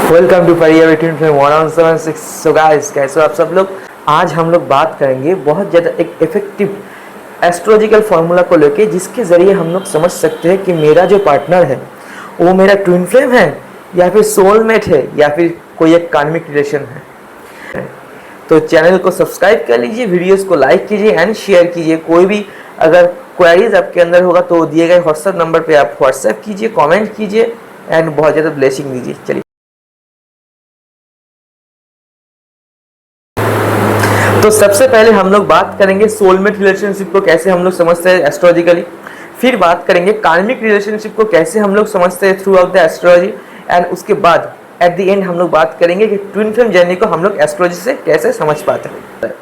Welcome to फरिया between frame 176। So guys, कैसे हो आप सब लोग। आज हम लोग बात करेंगे बहुत ज़्यादा एक इफेक्टिव एस्ट्रोलॉजिकल फार्मूला को लेके, जिसके ज़रिए हम लोग समझ सकते हैं कि मेरा जो पार्टनर है वो मेरा ट्विन फ्लेम है या फिर सोलमेट है या फिर कोई एक कार्मिक रिलेशन है। तो चैनल को सब्सक्राइब कर लीजिए, वीडियोस को लाइक कीजिए एंड शेयर कीजिए। कोई भी अगर क्वेरीज आपके अंदर होगा तो दिए गए व्हाट्सएप नंबर पे आप व्हाट्सएप कीजिए, कमेंट कीजिए एंड बहुत ज़्यादा ब्लेसिंग दीजिए। चलिए, तो सबसे पहले हम लोग बात करेंगे सोलमेट रिलेशनशिप को कैसे हम लोग समझते हैं एस्ट्रोलॉजिकली। फिर बात करेंगे कार्मिक रिलेशनशिप को कैसे हम लोग समझते हैं through out the astrology. And उसके बाद एट द एंड हम लोग बात करेंगे कि ट्विन फ्लेम जर्नी को हम लोग एस्ट्रोलॉजी से कैसे समझ पाते हैं।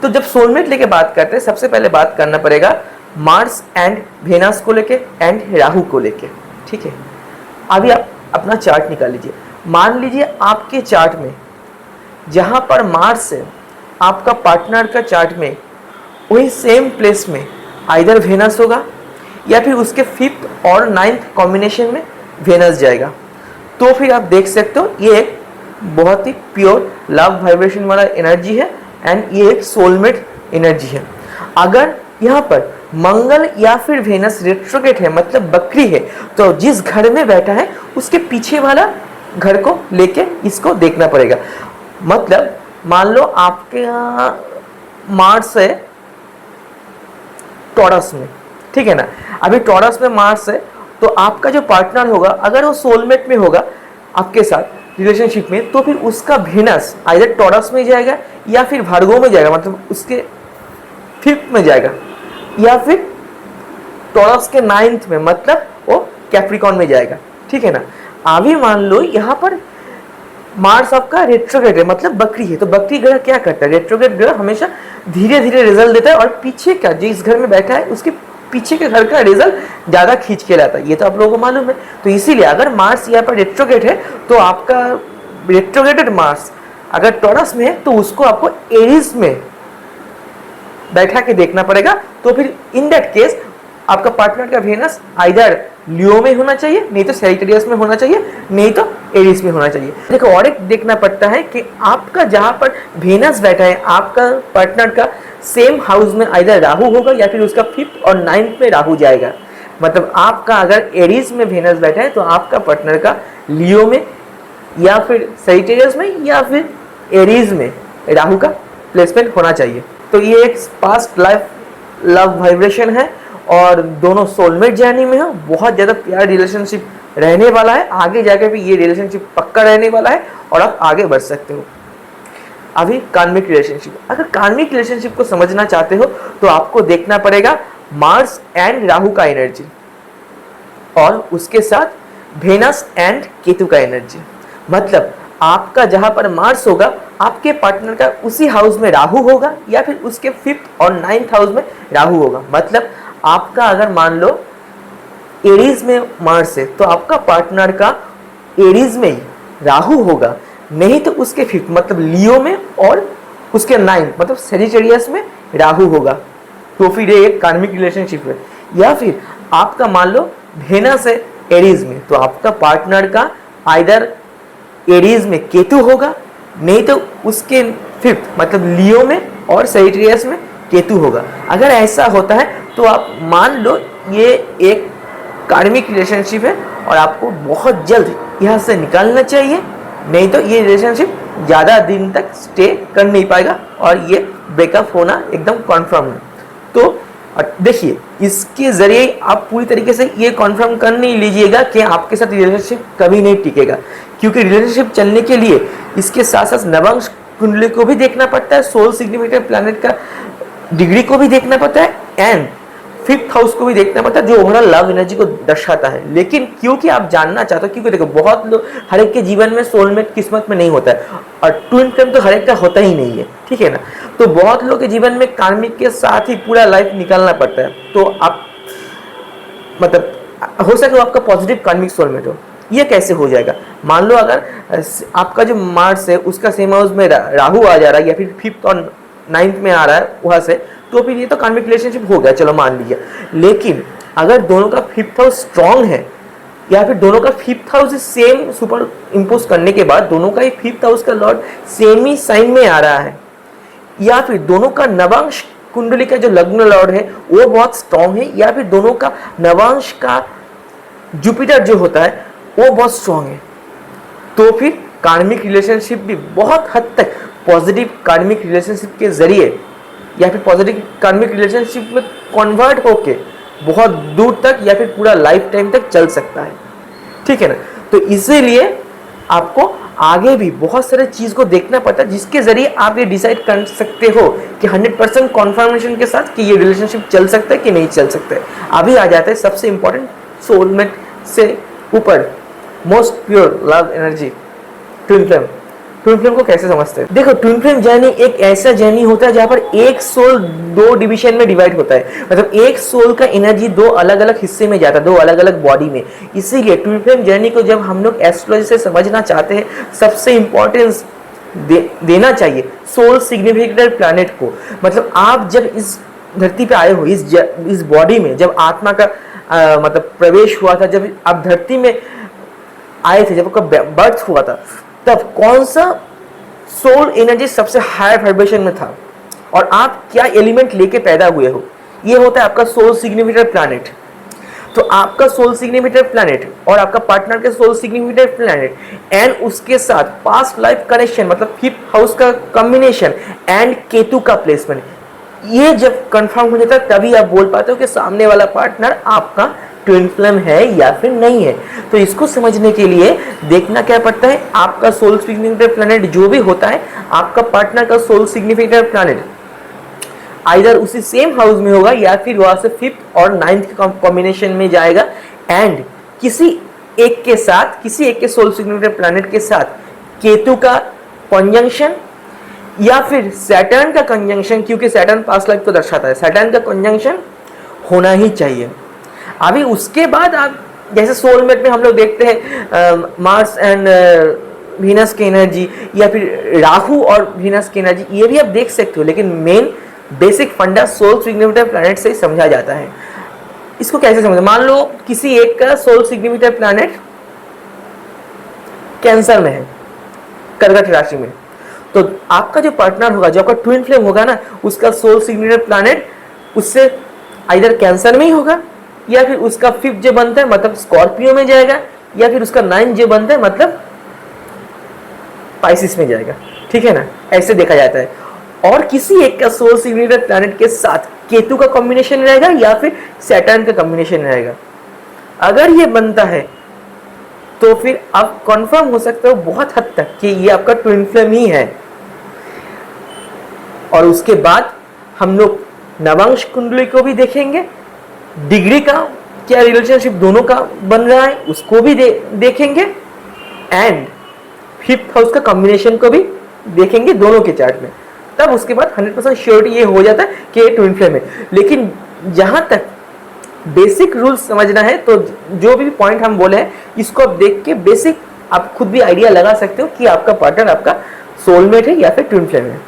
तो जब सोलमेट लेके बात करते हैं, सबसे पहले बात करना पड़ेगा मार्स एंड वेनस को लेके एंड राहु को लेके। ठीक है, अभी आप अपना चार्ट निकाल लीजिए। मान लीजिए आपके चार्ट में जहाँ पर मार्स है, आपका पार्टनर का चार्ट में वही सेम प्लेस में आइदर वेनस होगा या फिर उसके 5th और 9th कॉम्बिनेशन में वेनस जाएगा। तो फिर आप देख सकते हो ये एक बहुत ही प्योर लव वाइब्रेशन वाला एनर्जी है एंड ये एक सोलमेट एनर्जी है। अगर यहाँ पर मंगल या फिर वेनस रेट्रोग्रेड है, मतलब बकरी है, तो जिस घर में बैठा है उसके पीछे वाला घर को लेके इसको देखना पड़ेगा। मतलब मान लो आपके यहाँ मार्स है टॉरस में, ठीक है ना। अभी टॉरस में मार्स है तो आपका जो पार्टनर होगा, अगर वो सोलमेट में होगा आपके साथ रिलेशनशिप में, तो फिर उसका वेनस आइदर टॉरस में जाएगा या फिर भार्गो में जाएगा, मतलब उसके 5th में जाएगा, या फिर टॉरस के 9th में, मतलब वो कैप्रिकॉन में जाएगा। ठीक है ना। अभी मान लो यहाँ पर मार्स आपका रेट्रोग्रेड है, मतलब बकरी है, तो बकरी ग्रह क्या करता है, रेट्रोग्रेड ग्रह हमेशा धीरे धीरे रिजल्ट देता है और पीछे का जिस घर में बैठा है उसके पीछे के घर का रिजल्ट ज्यादा खींच के लाता है। ये तो आप लोगों को मालूम है। तो इसीलिए अगर मार्स यहाँ पर रेट्रोग्रेड है तो आपका रेट्रोग्रेडेड मार्स अगर टॉरस में है तो उसको आपको एरीज में बैठा के देखना पड़ेगा। तो फिर इन दैट केस आपका पार्टनर का वेनस आइदर लियो में होना चाहिए, नहीं तो सैजिटेरियस में होना चाहिए, नहीं तो एरीज में होना चाहिए। देखो, और एक देखना पड़ता है कि आपका जहां पर वेनस बैठा है, आपका पार्टनर का सेम हाउस में आइदर राहु होगा या फिर उसका 5th और 9th में राहु जाएगा। मतलब आपका अगर एरीज में वेनस बैठा है तो आपका पार्टनर का लियो में या फिर सैजिटेरियस में या फिर एरीज में राहु का प्लेसमेंट होना चाहिए। तो ये एक पास्ट लाइफ लव वाइब्रेशन है और दोनों सोलमेट जर्नी में है। बहुत ज़्यादा प्यार रिलेशनशिप रहने वाला है, आगे जाकर भी ये रिलेशनशिप पक्का रहने वाला है और आप आगे बढ़ सकते हो। अभी कार्मिक रिलेशनशिप, अगर कार्मिक रिलेशनशिप को समझना चाहते हो तो आपको देखना पड़ेगा मार्स एंड राहु का एनर्जी और उसके साथ वेनस एंड केतु का एनर्जी। मतलब आपका जहां पर मार्स होगा, आपके पार्टनर का उसी हाउस में राहु होगा या फिर उसके 5th और 9th हाउस में राहु होगा। मतलब आपका अगर मान लो एरीज में मार्स है तो आपका पार्टनर का एरीज में ही राहु होगा, नहीं तो उसके 5th मतलब लियो में और उसके 9th मतलब सैजिटेरियस में राहु होगा। तो फिर ये एक कार्मिक रिलेशनशिप है। या फिर आपका मान लो वेनस है एरीज में, तो आपका पार्टनर का आइदर एरीज में केतु होगा, नहीं तो उसके 5th मतलब लियो में और सैजिटेरियस में केतु होगा। अगर ऐसा होता है तो आप मान लो ये एक कार्मिक रिलेशनशिप है और आपको बहुत जल्द यहाँ से निकालना चाहिए, नहीं तो ये रिलेशनशिप ज़्यादा दिन तक स्टे कर नहीं पाएगा और ये ब्रेकअप होना एकदम कन्फर्म है। तो देखिए, इसके ज़रिए आप पूरी तरीके से ये कन्फर्म कर नहीं लीजिएगा कि आपके साथ रिलेशनशिप कभी नहीं टिकेगा, क्योंकि रिलेशनशिप चलने के लिए इसके साथ साथ नवांश कुंडली को भी देखना पड़ता है, सोल सिग्निफिकेंट प्लैनेट का डिग्री को भी देखना पड़ता है एंड 5th हाउस को भी देखना पड़ता है, जो ओवरऑल लव एनर्जी को दर्शाता है। लेकिन क्योंकि आप जानना चाहते हो, क्योंकि देखो बहुत लोग, हर एक के जीवन में सोलमेट किस्मत में नहीं होता है और ट्विन फ्लेम तो हर एक का होता ही नहीं है, ठीक है ना। तो बहुत लोग के जीवन में कार्मिक के साथ ही पूरा लाइफ निकालना पड़ता है। तो आप मतलब हो सके आपका पॉजिटिव कार्मिक सोलमेट हो। ये कैसे हो जाएगा? मान लो अगर आपका जो मार्स है उसका सेम हाउस में राहु आ जा रहा है या फिर 5th और 9th में आ रहा है वहां से, तो फिर ये तो कार्मिक रिलेशनशिप हो गया, चलो मान लीजिए। लेकिन अगर दोनों का 5th हाउस स्ट्रांग है या फिर दोनों का fifth house same super impose करने के बाद दोनों का ही फिफ्थ हाउस का लॉर्ड सेम ही साइन में आ रहा है, या फिर दोनों का नवांश कुंडली का जो लग्न लॉर्ड है वो बहुत स्ट्रांग है, या फिर दोनों का नवांश का जुपिटर जो होता है वो बहुत स्ट्रांग है, तो फिर कार्मिक रिलेशनशिप भी बहुत हद तक पॉजिटिव कार्मिक रिलेशनशिप के जरिए या फिर पॉजिटिव कार्मिक रिलेशनशिप में कन्वर्ट होके बहुत दूर तक या फिर पूरा लाइफ टाइम तक चल सकता है, ठीक है ना। तो इसीलिए आपको आगे भी बहुत सारे चीज को देखना पड़ता है जिसके जरिए आप ये डिसाइड कर सकते हो कि 100% कॉन्फर्मेशन के साथ कि ये रिलेशनशिप चल सकता है कि नहीं चल सकता है। अभी आ जाता है सबसे इंपॉर्टेंट सोलमेट से ऊपर most pure love energy, twin flame. Twin flame को कैसे समझते हैं? देखो, ट्विन फ्लेम जर्नी एक ऐसा जर्नी होता है जहां पर एक सोल दो डिवीजन में डिवाइड होता है, मतलब एक सोल का एनर्जी दो अलग अलग हिस्से में जाता है, दो अलग अलग बॉडी में। इसीलिए ट्विन फ्लेम जर्नी को जब हम लोग एस्ट्रोलॉजी से समझना चाहते हैं, सबसे इंपॉर्टेंस देना चाहिए सोल सिग्निफिकेंट प्लैनेट को। मतलब आप जब इस धरती पे आए हो, इस बॉडी में जब आत्मा का मतलब प्रवेश हुआ था, जब आप धरती में आए थे, जब आपका बर्थ हुआ था, तब कौन सा सोल एनर्जी सबसे हाई वाइब्रेशन में था और आप क्या एलिमेंट लेके पैदा हुए हो, ये होता है आपका सोल सिग्निफिकेंट प्लैनेट। तो आपका सोल सिग्निफिकेंट प्लैनेट और आपका पार्टनर के सोल सिग्निफिकेंट प्लैनेट एंड उसके साथ पास्ट लाइफ कनेक्शन, मतलब फिफ्थ हाउस का कॉम्बिनेशन एंड केतु का प्लेसमेंट, ये जब कंफर्म हो जाता है तभी आप बोल पाते हो कि सामने वाला पार्टनर आपका ट्विन फ्लेम है या फिर नहीं है। तो इसको समझने के लिए देखना क्या पड़ता है, आपका सोल सिग्निफिकेंट प्लैनेट जो भी होता है, आपका पार्टनर का सोल सिग्निफिकेंट प्लैनेट आइदर उसी सेम हाउस में होगा या फिर वहां से फिफ्थ और नाइन्थ कॉम्बिनेशन में जाएगा, एंड किसी एक के सोल सिग्निफिकेंट प्लैनेट के साथ केतु का कंजंक्शन या फिर सैटर्न का कंजंक्शन, क्योंकि सैटर्न पास्ट लाइफ को दर्शाता है, सैटर्न का कंजंक्शन होना ही चाहिए। अभी उसके बाद आप जैसे सोलमेट में हम लोग देखते हैं मार्स एंड वीनस की एनर्जी या फिर राहु और वीनस की एनर्जी, ये भी आप देख सकते हो, लेकिन मेन बेसिक फंडा सोल सिग्निफिकेंट प्लैनेट से ही समझा जाता है। इसको कैसे समझे? मान लो किसी एक का सोल सिग्निफिकेंट प्लैनेट कैंसर में है, कर्कट राशि में, तो आपका जो पार्टनर होगा, जो आपका ट्विन फ्लेम होगा ना, उसका सोल सिग्निफिकेंट प्लैनेट उससे आइदर कैंसर में ही होगा, या फिर उसका फिफ्थ जो बनता है मतलब स्कॉर्पियो में जाएगा, या फिर उसका नाइन्थ जो बनता है मतलब पाइसिस में जाएगा, ठीक है ना, ऐसे देखा जाता है। और किसी एक का सोल सिग्निफिकेंट प्लैनेट के साथ केतु का कॉम्बिनेशन रहेगा या फिर सैटर्न का कॉम्बिनेशन रहेगा। अगर ये बनता है तो फिर आप कंफर्म हो सकते हो बहुत हद तक कि ये आपका ट्विन फ्लेम ही है। और उसके बाद हम लोग नवांश कुंडली को भी देखेंगे, डिग्री का क्या रिलेशनशिप दोनों का बन रहा है उसको भी देखेंगे, एंड फिफ्थ हाउस का कॉम्बिनेशन को भी देखेंगे दोनों के चार्ट में। तब उसके बाद 100% श्योरिटी ये हो जाता है कि ये ट्विन फ्लेम है। लेकिन जहां तक बेसिक रूल्स समझना है, तो जो भी पॉइंट हम बोले हैं इसको आप देख के बेसिक आप खुद भी आइडिया लगा सकते हो कि आपका पार्टनर आपका सोलमेट है या फिर ट्विन फ्लेम है।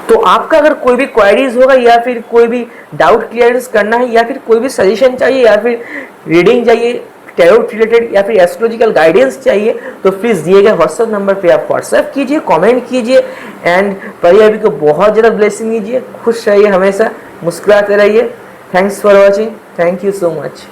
तो आपका अगर कोई भी क्वेरीज होगा या फिर कोई भी डाउट क्लियरेंस करना है या फिर कोई भी सजेशन चाहिए या फिर रीडिंग चाहिए टैरोट रिलेटेड या फिर एस्ट्रोलॉजिकल गाइडेंस चाहिए, तो प्लीज़ दिए गए व्हाट्सएप नंबर पे आप व्हाट्सएप कीजिए, कमेंट कीजिए, एंड परिया अभी को बहुत ज़्यादा ब्लेसिंग दीजिए। खुश रहिए, हमेशा मुस्कुराते रहिए। Thanks for watching, thank you so much.